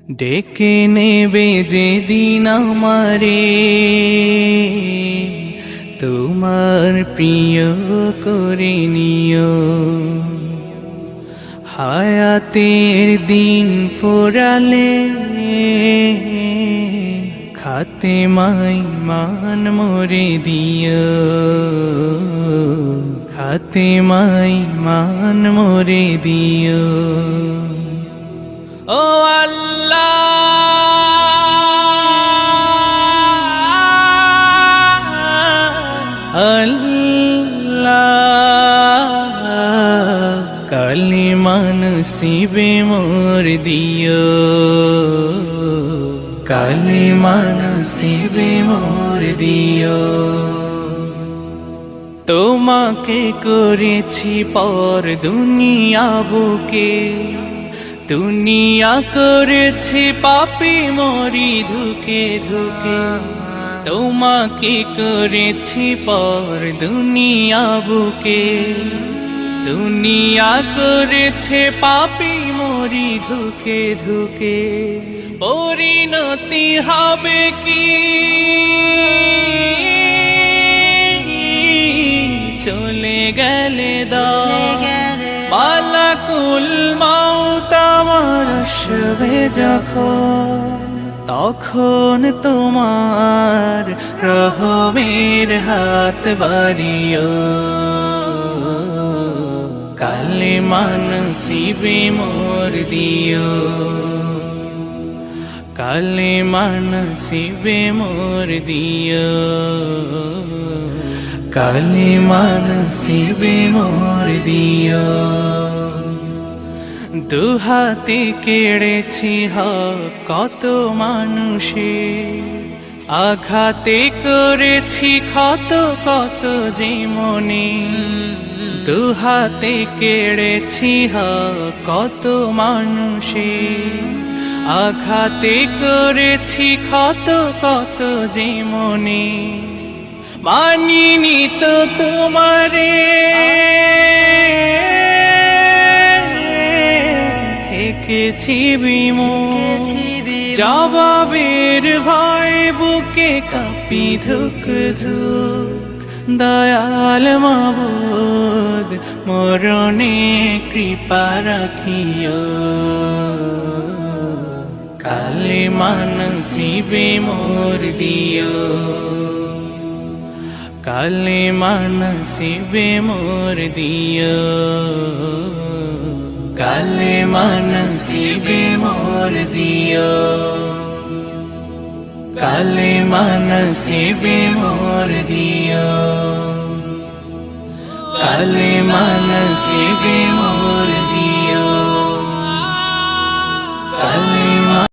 ডেকে নেবে যেদিন আমারে তোমার প্রিয় করে নিও, হায়াতের দিন ফোরালে খাতেমায় মান মোরে দিও, খাতেমায় মান মোরে দিও। ও আল্লাহ, আল্লাহ, কালিমা নসিবে মোর দিও, কালিমা নসিবে মোর দিও। তোমাকে করেছি পর দুনিয়া বুকে, দুনিয়া করেছি পাপী মরি ধুকে ধুকে। তোমাকে করেছি পর দুনিয়া বুকে, দুনিয়া করেছে পাপী মরি ধুকে ধুকে। পরিণতি হবে কি চলে গেলে মালাকুল মাউত আমার আসবে যখন, তখন তোমার রহমের হাত বাড়িও, কালিমা নসিবে মোর দিও, কালিমা নসিবে মোর দিও, কালিমা নসিবে মোর দিও। দুহাতে কেড়েছি হক কত মানুষে, আঘাতে করেছি ক্ষত কত জীবনে। দুহাতে কেড়েছি হক কত মানুষে, আঘাতে করেছি ক্ষত কত জীবনে। মানিনি তো তোমারে থেকেছি বিমুখ, জবাবের ভয় বুকে কাঁপি ধুক ধুক। দয়াল মাবুদ মরণে কৃপা রাখিও, কালিমা নসিবে মোর দিও, কালিমা নসিবে মোর দিও, কালিমা নসিবে মোর দিও, কালিমা নসিবে মোর দিও, কালিমা নসিবে মোর